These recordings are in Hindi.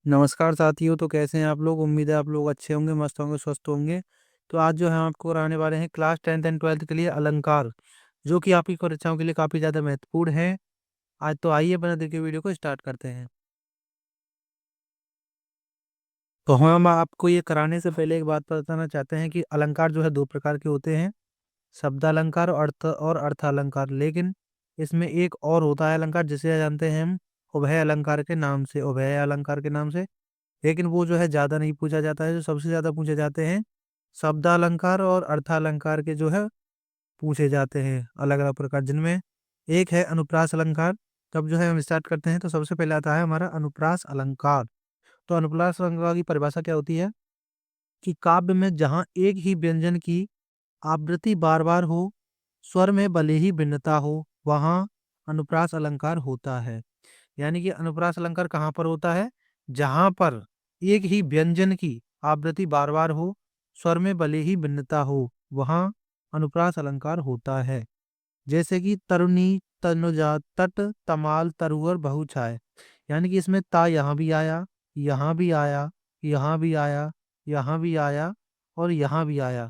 नमस्कार साथियों। तो कैसे हैं आप लोग? उम्मीद है आप लोग अच्छे होंगे, मस्त होंगे, स्वस्थ होंगे। तो आज जो है हम आपको कराने वाले हैं क्लास 10th एंड 12th के लिए अलंकार, जो कि आपकी परीक्षाओं के लिए काफ़ी ज़्यादा महत्वपूर्ण है। आज तो आइए बिना देर के वीडियो को स्टार्ट करते हैं। तो हम आपको ये कराने से पहले एक बात बताना चाहते हैं कि अलंकार जो है दो प्रकार के होते हैं, शब्दालंकार और अर्थ अलंकार। लेकिन इसमें एक और होता है अलंकार जिसे जानते हैं हम उभय अलंकार के नाम से, उभय अलंकार के नाम से। लेकिन वो जो है ज़्यादा नहीं पूछा जाता है। जो सबसे ज़्यादा पूछे जाते हैं शब्दालंकार और अर्थालंकार के जो है पूछे जाते हैं अलग अलग प्रकार, जिनमें एक है अनुप्रास अलंकार। तब जो है हम स्टार्ट करते हैं तो सबसे पहले आता है हमारा अनुप्रास अलंकार। तो अनुप्रास अलंकार की परिभाषा क्या होती है कि काव्य में जहाँ एक ही व्यंजन की आवृत्ति बार बार हो, स्वर में भले ही भिन्नता हो, वहाँ अनुप्रास अलंकार होता है। यानी कि अनुप्रास अलंकार कहाँ पर होता है? जहां पर एक ही व्यंजन की आवृत्ति बार बार हो, स्वर में भले ही भिन्नता हो, वहां अनुप्रास अलंकार होता है। जैसे कि तरुणी, तनुजा, तट, तमाल, तरुवर, बहुछाय। यानी कि इसमें ता यहाँ भी आया, यहाँ भी आया, यहाँ भी आया, यहाँ भी आया और यहाँ भी आया।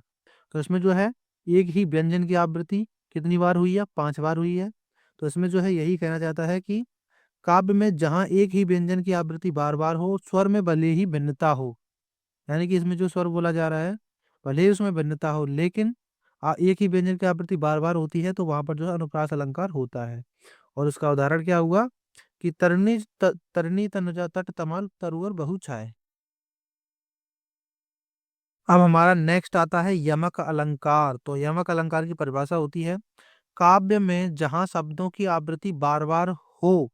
तो इसमें जो है एक ही व्यंजन की आवृत्ति कितनी बार हुई है? 5 बार हुई है। तो इसमें जो है यही कहना चाहता है कि काव्य में जहां एक ही व्यंजन की आवृत्ति बार बार हो, स्वर में भले ही भिन्नता हो। यानी कि इसमें जो स्वर बोला जा रहा है भले ही उसमें भिन्नता हो, लेकिन एक ही व्यंजन की आवृत्ति बार बार होती है, तो वहां पर जो है अनुप्रास अलंकार होता है। और उसका उदाहरण क्या हुआ कि तरनी, तनुजा, तट, तमाल, तरुवर, बहुछाय। अब हमारा नेक्स्ट आता है यमक अलंकार। तो यमक अलंकार की परिभाषा होती है काव्य में जहां शब्दों की आवृत्ति बार बार हो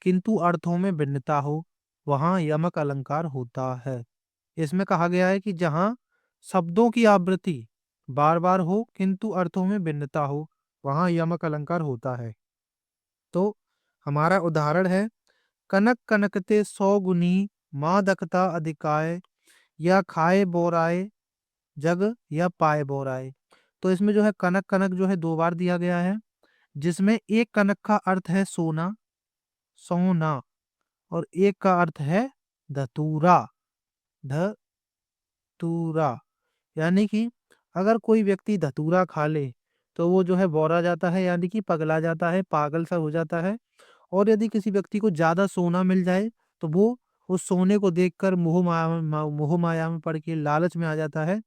किंतु अर्थों में भिन्नता हो, वहां यमक अलंकार होता है। इसमें कहा गया है कि जहां शब्दों की आवृत्ति बार बार हो किंतु अर्थों में भिन्नता हो, वहां यमक अलंकार होता है। तो हमारा उदाहरण है कनक कनकते सौ गुनी, मादकता अधिकाय, या खाए बोराए जग, या पाए बोराए। तो इसमें जो है कनक कनक जो है 2 बार दिया गया है, जिसमें एक कनक का अर्थ है सोना, सोना, और एक का अर्थ है धतूरा, धतूरा। यानी कि अगर कोई व्यक्ति धतूरा खा ले तो वो जो है बौरा जाता है, यानी कि पगला जाता है, पागल सा हो जाता है। और यदि किसी व्यक्ति को ज्यादा सोना मिल जाए तो वो उस सोने को देखकर मोह माया में पड़ के लालच में आ जाता है,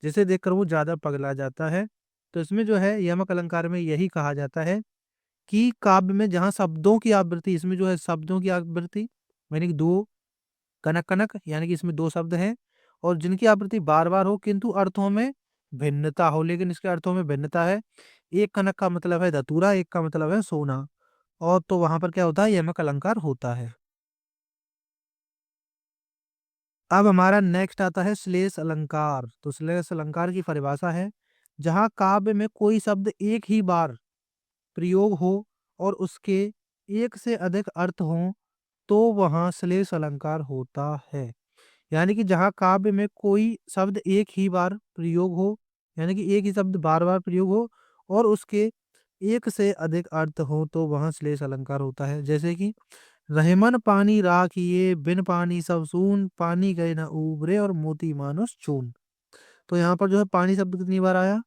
जिसे देखकर वो ज्यादा पगला जाता है। तो इसमें जो है यमक अलंकार में यही कहा जाता है कि काव्य में जहाँ शब्दों की आवृत्ति, इसमें जो है शब्दों की आवृत्ति यानी कि दो, कनक कनक यानी कि इसमें दो शब्द हैं और जिनकी आवृत्ति बार बार हो किंतु अर्थों में भिन्नता हो। लेकिन इसके अर्थों में भिन्नता है, एक कनक का मतलब है धतूरा, एक का मतलब है सोना। और तो वहां पर क्या होता है? यमक अलंकार होता है। अब हमारा नेक्स्ट आता है श्लेष अलंकार। तो श्लेष अलंकार की परिभाषा है जहां काव्य में कोई शब्द एक ही बार प्रयोग हो और उसके एक से अधिक अर्थ हो, तो वहां श्लेष अलंकार होता है। यानी कि जहाँ काव्य में कोई शब्द एक ही बार प्रयोग हो, यानी कि एक ही शब्द बार बार प्रयोग हो और उसके एक से अधिक अर्थ हो, तो वहां श्लेष अलंकार होता है। जैसे कि रहमन पानी राखिए, बिन पानी सब सून, पानी गए न उबरे और मोती मानुष चून। तो यहाँ पर जो है पानी शब्द कितनी बार आया?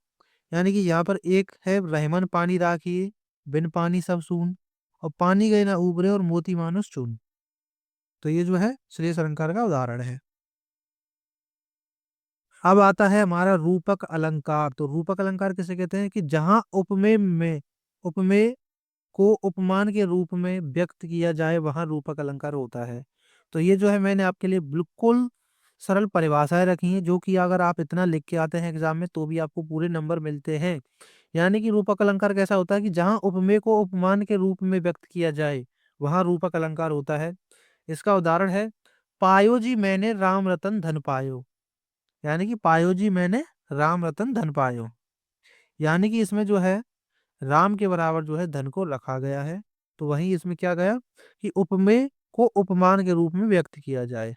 यानी कि यहाँ पर एक है रहमन पानी राखिए, बिन पानी सब सून, और पानी गए न उबरे और मोती मानुष चून। तो ये जो है श्लेष अलंकार का उदाहरण है। अब आता है हमारा रूपक अलंकार। तो रूपक अलंकार किसे कहते हैं कि जहां उपमेय को उपमान के रूप में व्यक्त किया जाए, वहां रूपक अलंकार होता है। तो ये जो है मैंने आपके लिए बिल्कुल सरल परिभाषाएं रखी हैं, जो कि अगर आप इतना लिख के आते हैं एग्जाम में तो भी आपको पूरे नंबर मिलते हैं। यानी कि रूपक अलंकार कैसा होता है कि जहां उपमेय को उपमान के रूप में व्यक्त किया जाए, वहां रूपक अलंकार होता है। इसका उदाहरण है पायो जी मैंने राम रतन धन पायो। यानी कि पायो जी मैंने राम रतन धन पायो। यानी कि इसमें जो है राम के बराबर जो है धन को रखा गया है। तो वहीं इसमें क्या गया कि उपमेय को उपमान के रूप में व्यक्त किया जाए।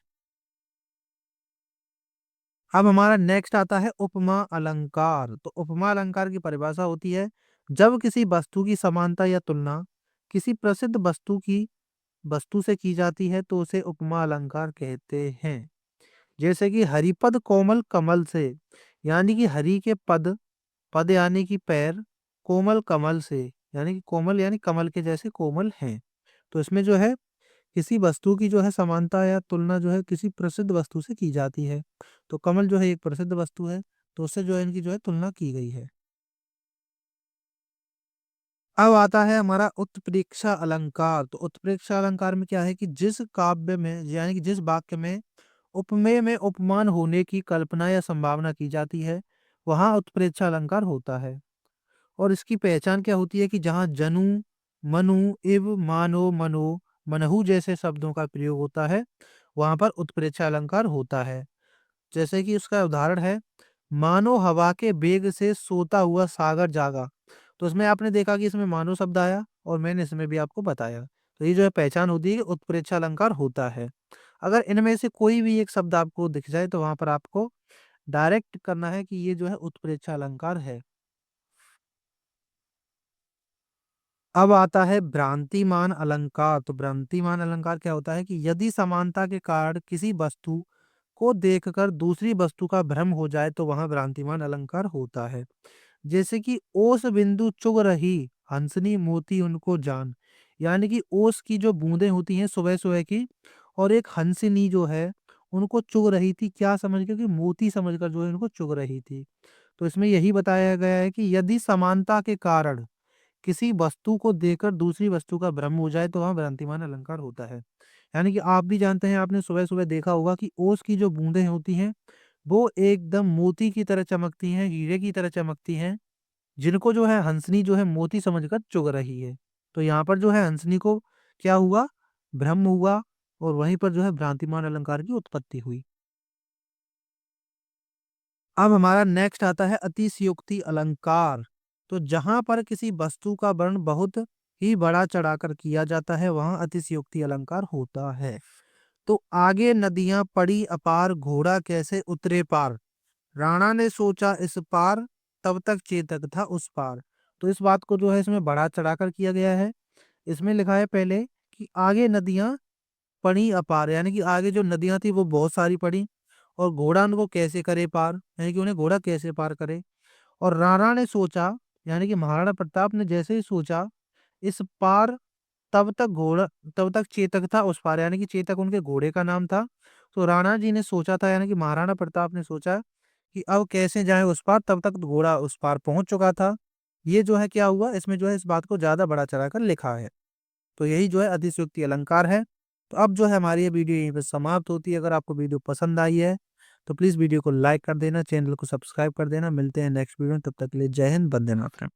अब हमारा नेक्स्ट आता है उपमा अलंकार। तो उपमा अलंकार की परिभाषा होती है जब किसी वस्तु की समानता या तुलना किसी प्रसिद्ध वस्तु की वस्तु से की जाती है तो उसे उपमा अलंकार कहते हैं। जैसे कि हरिपद कोमल कमल से, यानी कि हरि के पद, पद यानी कि पैर, कोमल कमल से, यानी कि कोमल यानी कमल के जैसे कोमल हैं। तो इसमें जो है किसी वस्तु की जो है समानता या तुलना जो है किसी प्रसिद्ध वस्तु से की जाती है। तो कमल जो है एक प्रसिद्ध वस्तु है, तो उससे जो है इनकी जो है तुलना की गई है। अब आता है हमारा उत्प्रेक्षा अलंकार। तो उत्प्रेक्षा अलंकार में क्या है कि जिस काव्य में यानी कि जिस वाक्य में उपमेय में उपमान होने की कल्पना या संभावना की जाती है, वहां उत्प्रेक्षा अलंकार होता है। और इसकी पहचान क्या होती है कि जहाँ जनु, मनु, इव, मानो, मनो, मनहु जैसे शब्दों का प्रयोग होता है, वहां पर उत्प्रेक्षा अलंकार होता है। जैसे कि उसका उदाहरण है, मानो हवा के वेग से सोता हुआ सागर जागा। तो इसमें आपने देखा कि इसमें मानो शब्द आया और मैंने इसमें भी आपको बताया। तो ये जो है पहचान होती है कि उत्प्रेक्षा अलंकार होता है। अगर इनमें से कोई भी एक शब्द आपको दिख जाए तो वहां पर आपको डायरेक्ट करना है कि ये जो है उत्प्रेक्षा अलंकार है। अब आता है भ्रांतिमान अलंकार। तो भ्रांतिमान अलंकार क्या होता है कि यदि समानता के कारण किसी वस्तु को देखकर दूसरी वस्तु का भ्रम हो जाए तो वहां भ्रांतिमान अलंकार होता है। जैसे कि ओस बिंदु चुग रही, हंसनी मोती उनको जान। यानी कि ओस की जो बूंदें होती हैं सुबह सुबह की, और एक हंसनी जो है उनको चुग रही थी, क्या समझ कर कि मोती समझकर जो है उनको चुग रही थी। तो इसमें यही बताया गया है कि यदि समानता के कारण किसी वस्तु को देखकर दूसरी वस्तु का भ्रम हो जाए तो वहां भ्रांतिमान अलंकार होता है। यानी कि आप भी जानते हैं, आपने सुबह सुबह देखा होगा कि ओस की जो बूंदें होती हैं वो एकदम मोती की तरह चमकती हैं, हीरे की तरह चमकती हैं, जिनको जो है हंसनी जो है मोती समझकर चुग रही है। तो यहाँ पर जो है हंसनी को क्या हुआ, भ्रम हुआ, और वहीं पर जो है भ्रांतिमान अलंकार की उत्पत्ति हुई। अब हमारा नेक्स्ट आता है अतिशयोक्ति अलंकार। तो जहां पर किसी वस्तु का वर्ण बहुत ही बड़ा चढ़ाकर किया जाता है वहां अतिशयोक्ति अलंकार होता है। तो आगे नदियां पड़ी अपार, घोड़ा कैसे उतरे पार, राणा ने सोचा इस पार, तब तक चेतक था उस पार। तो इस बात को जो है इसमें बढ़ा चढ़ाकर किया गया है। इसमें लिखा है पहले कि आगे नदियां पड़ी अपार, यानी कि आगे जो नदियां थी वो बहुत सारी पड़ी, और घोड़ा उनको कैसे करे पार, यानी कि उन्हें घोड़ा कैसे पार करे। और राणा ने सोचा, यानी कि महाराणा प्रताप ने जैसे ही सोचा, इस पार, तब तक घोड़ा, तब तक चेतक था उस पार, यानी कि चेतक उनके घोड़े का नाम था। तो राणा जी ने सोचा था, यानी कि महाराणा प्रताप ने सोचा कि अब कैसे जाए उस पार, तब तक घोड़ा उस पार पहुंच चुका था। ये जो है क्या हुआ, इसमें जो है इस बात को ज्यादा बड़ा चढ़ाकर लिखा है। तो यही जो है अतिशयोक्ति अलंकार है। तो अब जो है हमारी ये वीडियो यहीं पर समाप्त होती है। अगर आपको वीडियो पसंद आई है तो प्लीज वीडियो को लाइक कर देना, चैनल को सब्सक्राइब कर देना। मिलते हैं नेक्स्ट वीडियो में, तब तक के लिए जय हिंद, वंदे मातरम।